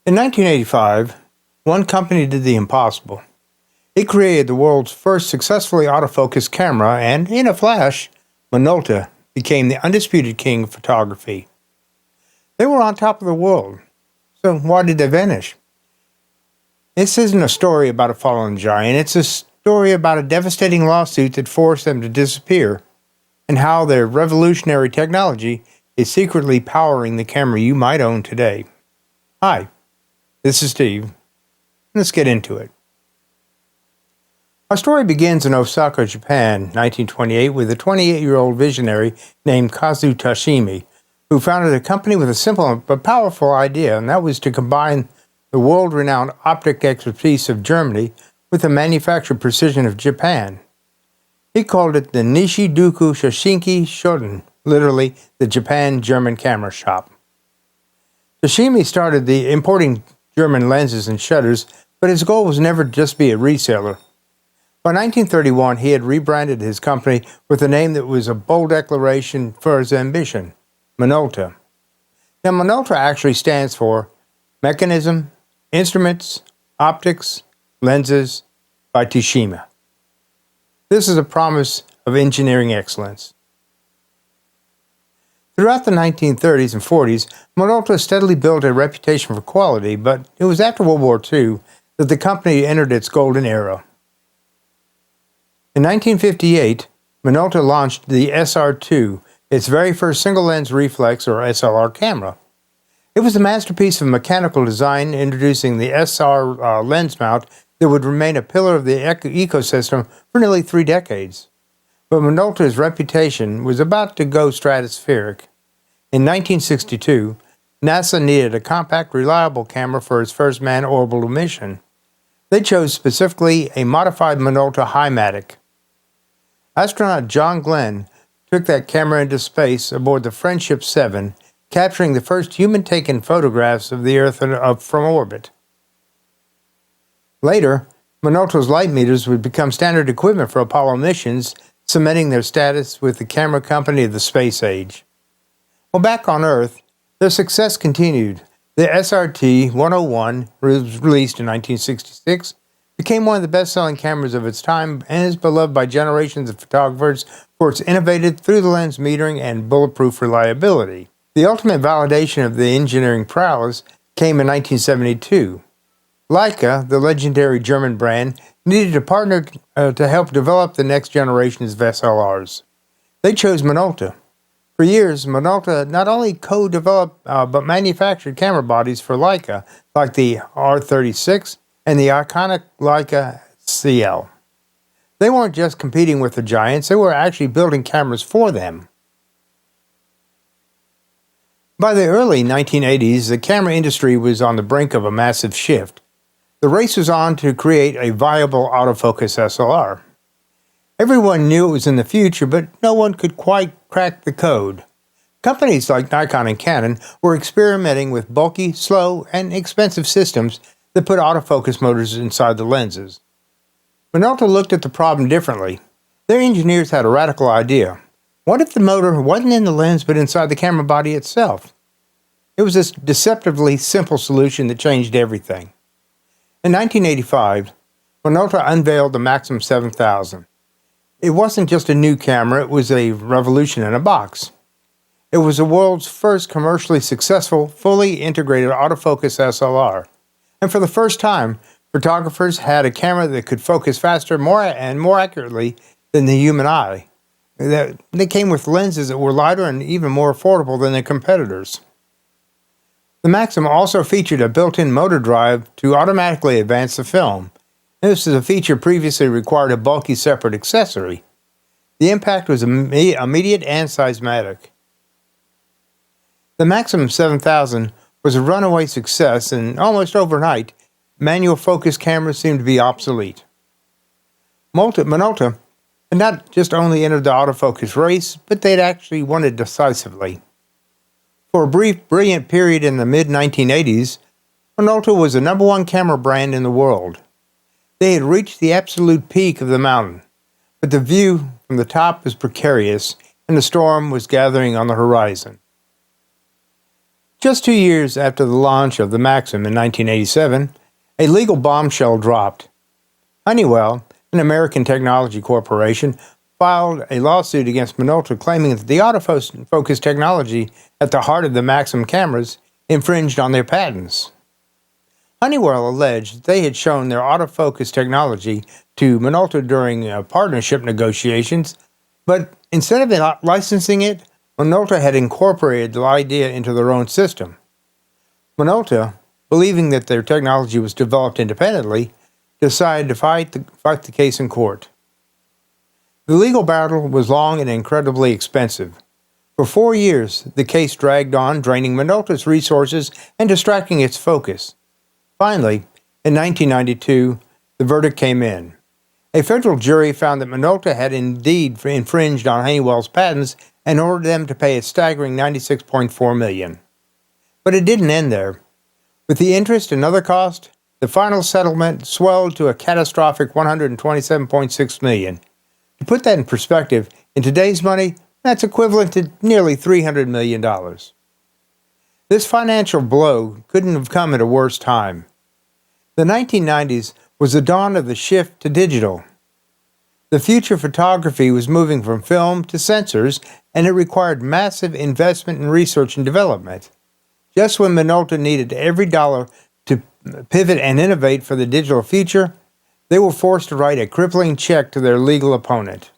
In 1985, one company did the impossible. It created the world's first successfully autofocus camera, and in a flash, Minolta became the undisputed king of photography. They were on top of the world, so why did they vanish? This isn't a story about a fallen giant, it's a story about a devastating lawsuit that forced them to disappear, and how their revolutionary technology is secretly powering the camera you might own today. Hi, this is Steve. Let's get into it. Our story begins in Osaka, Japan, 1928, with a 28-year-old visionary named Kazuo Tashima, who founded a company with a simple but powerful idea, and that was to combine the world-renowned optic expertise of Germany with the manufactured precision of Japan. He called it the Nishidoku Shoshinki Shoten, literally the Japan-German camera shop. Tashima started importing German lenses and shutters, but his goal was never to just be a reseller. By 1931, he had rebranded his company with a name that was a bold declaration for his ambition, Minolta. Now, Minolta actually stands for Mechanism, Instruments, Optics, Lenses by Tashima. This is a promise of engineering excellence. Throughout the 1930s and 40s, Minolta steadily built a reputation for quality, but it was after World War II that the company entered its golden era. In 1958, Minolta launched the SR2, its very first single-lens reflex or SLR camera. It was a masterpiece of mechanical design, introducing the SR lens mount that would remain a pillar of the ecosystem for nearly 3 decades. But Minolta's reputation was about to go stratospheric. In 1962, NASA needed a compact, reliable camera for its first manned orbital mission. They chose specifically a modified Minolta Highmatic. Astronaut John Glenn took that camera into space aboard the Friendship 7, capturing the first human-taken photographs of the Earth from orbit. Later, Minolta's light meters would become standard equipment for Apollo missions, cementing their status with the camera company of the space age. Well, back on Earth, their success continued. The SRT-101, released in 1966, became one of the best-selling cameras of its time and is beloved by generations of photographers for its innovative through-the-lens metering and bulletproof reliability. The ultimate validation of the engineering prowess came in 1972. Leica, the legendary German brand, needed a partner to help develop the next generations of SLRs. They chose Minolta. For years, Minolta not only co-developed but manufactured camera bodies for Leica, like the R36 and the iconic Leica CL. They weren't just competing with the giants, they were actually building cameras for them. By the early 1980s, the camera industry was on the brink of a massive shift. The race was on to create a viable autofocus SLR. Everyone knew it was in the future, but no one could quite crack the code. Companies like Nikon and Canon were experimenting with bulky, slow, and expensive systems that put autofocus motors inside the lenses. Minolta looked at the problem differently. Their engineers had a radical idea. What if the motor wasn't in the lens but inside the camera body itself? It was this deceptively simple solution that changed everything. In 1985, Minolta unveiled the Maxxum 7000. It wasn't just a new camera, it was a revolution in a box. It was the world's first commercially successful, fully integrated autofocus SLR. And for the first time, photographers had a camera that could focus faster, more accurately than the human eye. They came with lenses that were lighter and even more affordable than their competitors. The Maxxum also featured a built-in motor drive to automatically advance the film. This is a feature previously required a bulky separate accessory. The impact was immediate and seismic. The Maxxum 7000 was a runaway success, and almost overnight, manual focus cameras seemed to be obsolete. Minolta had not just only entered the autofocus race, but they'd actually won it decisively. For a brief, brilliant period in the mid-1980s, Minolta was the #1 camera brand in the world. They had reached the absolute peak of the mountain, but the view from the top was precarious, and the storm was gathering on the horizon. Just 2 years after the launch of the Maxxum in 1987, a legal bombshell dropped. Honeywell, an American technology corporation, filed a lawsuit against Minolta claiming that the autofocus technology at the heart of the Maxxum cameras infringed on their patents. Honeywell alleged they had shown their autofocus technology to Minolta during partnership negotiations, but instead of licensing it, Minolta had incorporated the idea into their own system. Minolta, believing that their technology was developed independently, decided to fight the case in court. The legal battle was long and incredibly expensive. For 4 years, the case dragged on, draining Minolta's resources and distracting its focus. Finally, in 1992, the verdict came in. A federal jury found that Minolta had indeed infringed on Honeywell's patents and ordered them to pay a staggering $96.4 million. But it didn't end there. With the interest and other costs, the final settlement swelled to a catastrophic $127.6 million. To put that in perspective, in today's money, that's equivalent to nearly $300 million. This financial blow couldn't have come at a worse time. The 1990s was the dawn of the shift to digital. The future photography was moving from film to sensors, and it required massive investment in research and development. Just when Minolta needed every dollar to pivot and innovate for the digital future, they were forced to write a crippling check to their legal opponent.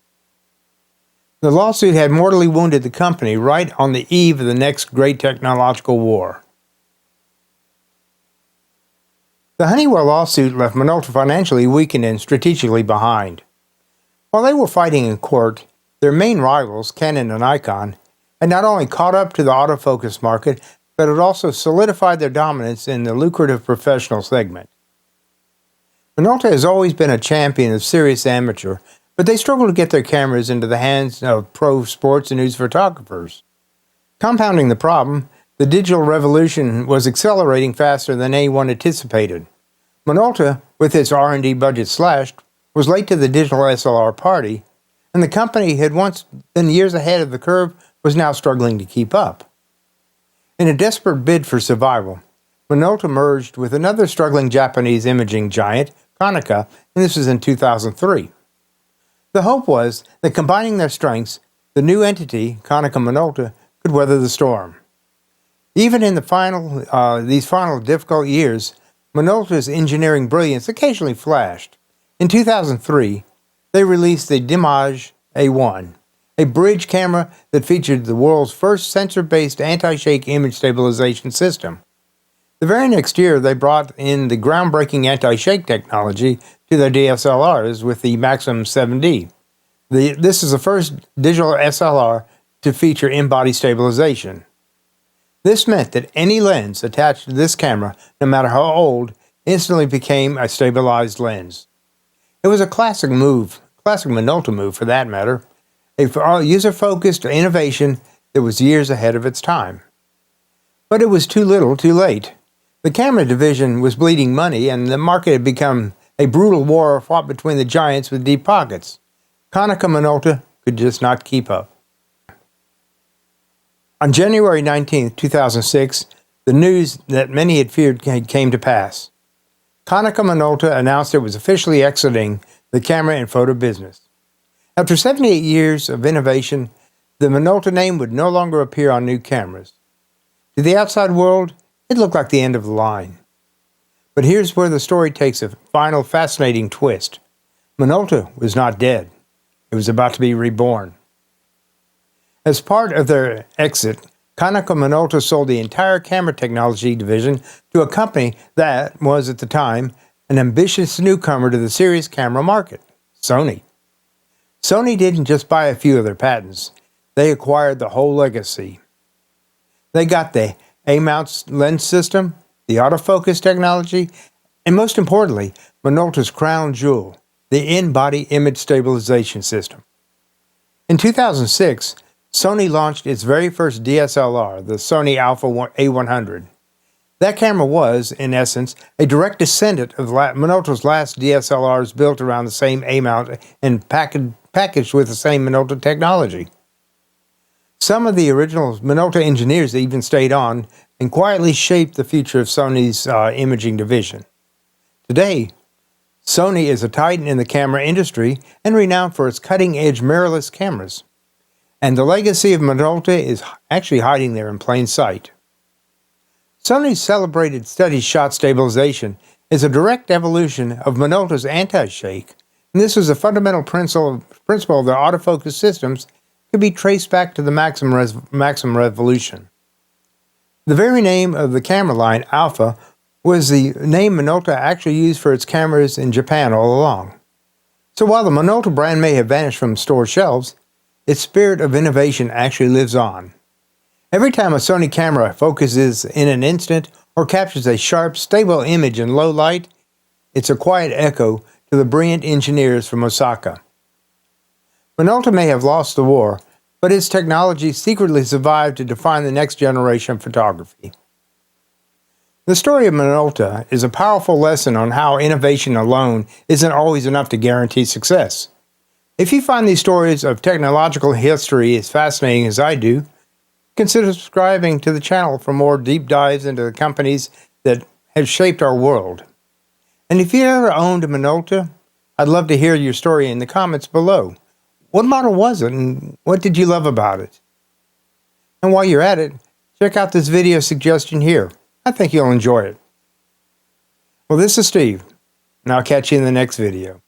The lawsuit had mortally wounded the company right on the eve of the next great technological war. The Honeywell lawsuit left Minolta financially weakened and strategically behind. While they were fighting in court, their main rivals, Canon and Nikon, had not only caught up to the autofocus market, but had also solidified their dominance in the lucrative professional segment. Minolta has always been a champion of serious amateur, but they struggle to get their cameras into the hands of pro sports and news photographers. Compounding the problem, the digital revolution was accelerating faster than anyone anticipated. Minolta, with its R&D budget slashed, was late to the digital SLR party, and the company had once been years ahead of the curve was now struggling to keep up. In a desperate bid for survival, Minolta merged with another struggling Japanese imaging giant, Konica, and this was in 2003. The hope was that combining their strengths, the new entity, Konica Minolta, could weather the storm. Even in these final difficult years, Minolta's engineering brilliance occasionally flashed. In 2003, they released the Dimage A1, a bridge camera that featured the world's first sensor-based anti-shake image stabilization system. The very next year, they brought in the groundbreaking anti-shake technology to their DSLRs with the Maxxum 7D. This is the first digital SLR to feature in-body stabilization. This meant that any lens attached to this camera, no matter how old, instantly became a stabilized lens. It was a classic Minolta move for that matter, a user-focused innovation that was years ahead of its time. But it was too little, too late. The camera division was bleeding money, and the market had become a brutal war fought between the giants with deep pockets. Konica Minolta could just not keep up. On January 19, 2006, the news that many had feared came to pass. Konica Minolta announced it was officially exiting the camera and photo business. After 78 years of innovation, the Minolta name would no longer appear on new cameras. To the outside world, it looked like the end of the line. But here's where the story takes a final fascinating twist. Minolta was not dead. It was about to be reborn. As part of their exit, Konica Minolta sold the entire camera technology division to a company that was, at the time, an ambitious newcomer to the serious camera market, Sony. Sony didn't just buy a few of their patents. They acquired the whole legacy. They got the A-mount lens system, the autofocus technology, and most importantly, Minolta's crown jewel, the in-body image stabilization system. In 2006, Sony launched its very first DSLR, the Sony Alpha A100. That camera was, in essence, a direct descendant of Minolta's last DSLRs built around the same A-mount and packaged with the same Minolta technology. Some of the original Minolta engineers even stayed on and quietly shaped the future of Sony's imaging division. Today, Sony is a titan in the camera industry and renowned for its cutting-edge mirrorless cameras. And the legacy of Minolta is actually hiding there in plain sight. Sony's celebrated steady shot stabilization is a direct evolution of Minolta's anti-shake, and this was a fundamental principle of their autofocus systems could be traced back to the Maxxum revolution. The very name of the camera line, Alpha, was the name Minolta actually used for its cameras in Japan all along. So while the Minolta brand may have vanished from store shelves, its spirit of innovation actually lives on. Every time a Sony camera focuses in an instant or captures a sharp, stable image in low light, it's a quiet echo to the brilliant engineers from Osaka. Minolta may have lost the war, but its technology secretly survived to define the next generation of photography. The story of Minolta is a powerful lesson on how innovation alone isn't always enough to guarantee success. If you find these stories of technological history as fascinating as I do, consider subscribing to the channel for more deep dives into the companies that have shaped our world. And if you ever owned a Minolta, I'd love to hear your story in the comments below. What model was it and what did you love about it? And while you're at it, check out this video suggestion here. I think you'll enjoy it. Well, this is Steve, and I'll catch you in the next video.